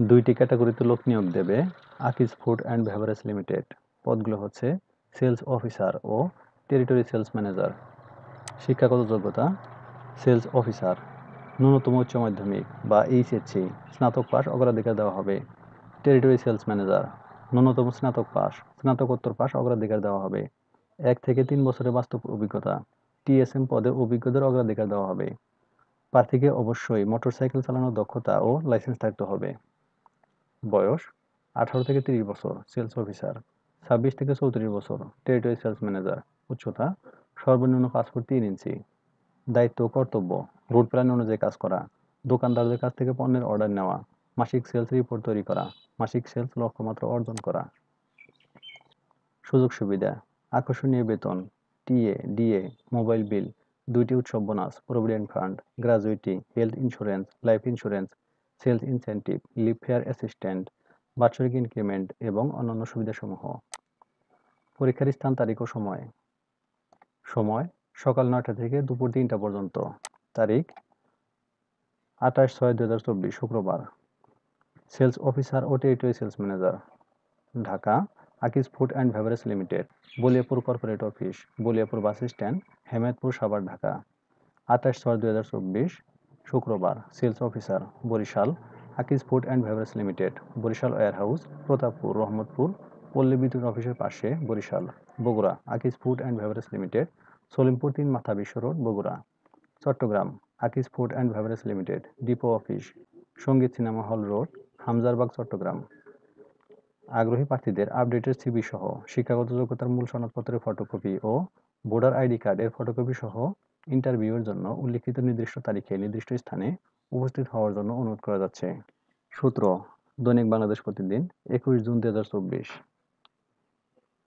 দুইটি ক্যাটাগরিতে লোক নিয়োগ দেবে Akij food and beverage limited. পদগুলো হচ্ছে সেলস অফিসার ও টেরিটরি সেলস ম্যানেজার। শিক্ষাগত যোগ্যতা সেলস অফিসার, ন্যূনতম উচ্চ মাধ্যমিক বা এইচএসসি, স্নাতক পাস অগ্রাধিকার দেওয়া হবে। টেরিটরি সেলস ম্যানেজার, ন্যূনতম স্নাতক পাস, স্নাতকোত্তর পাস অগ্রাধিকার দেওয়া হবে। 1 থেকে 3 বছরের বাস্তব অভিজ্ঞতা। টিএসএম পদে অভিজ্ঞদের অগ্রাধিকার দেওয়া হবে। প্রার্থীকে অবশ্যই মোটরসাইকেল চালানোর দক্ষতা ও লাইসেন্স থাকতে হবে। বয়স 18 থেকে 30 বছর সেলস অফিসার, 26 থেকে 34 বছর টেরিটরি সেলস ম্যানেজার। উচ্চতা সর্বনিম্ন 5 ফুট 3 ইঞ্চি। দায়িত্ব ও কর্তব্য রুট প্ল্যান অনুযায়ী কাজ করা, দোকানদারদের কাছ থেকে পণ্যের অর্ডার নেওয়া, মাসিক সেলস রিপোর্ট তৈরি করা, মাসিক সেলস লক্ষ্যমাত্রা অর্জন করা। সুযোগ সুবিধা আকর্ষণীয় বেতন, টিএ, ডিএ, মোবাইল বিল, 2টি উৎসব bonus, provident fund, gratuity, health insurance, life insurance, sales incentive, leave fare assistant, বাৎসরিক ইনক্রিমেন্ট এবং অন্যান্য সুবিধাসমূহ। পরীক্ষার স্থান, তারিখ ও সময়। সময় সকাল 9টা থেকে দুপুর 3টা পর্যন্ত। তারিখ 28/6/2024 শুক্রবার। সেলস অফিসার ও territory sales manager, Dhaka Akij food and beverage limited, Baliapur corporate office, Baliapur bus stand, Hemayetpur, Savar, Dhaka. 28/6/2024 শুক্রবার। Sales officer Barishal Akij food and beverage limited, Barishal warehouse, Pratappur, Rahmatpur, Palli Bidyut অফিসের পাশে, Barishal. Bogura Akij food and beverage limited, Salimpur 3 মাথা Bishwa road, Bogura. Chattogram Akij food and beverage limited, depot office, Sangeet cinema hall road, Hamzarbagh, Chittagong. আগ্রহী প্রার্থীদের updated CV সহ শিক্ষাগত যোগ্যতার মূল সনদপত্রের ফটোকপি ও ভোটার আইডি কার্ডের ফটোকপি সহ ইন্টারভিউয়ের জন্য উল্লিখিত নির্দিষ্ট তারিখে নির্দিষ্ট স্থানে উপস্থিত হওয়ার জন্য অনুরোধ করা যাচ্ছে। সূত্র দৈনিক বাংলাদেশ প্রতিদিন 21 জুন 2024।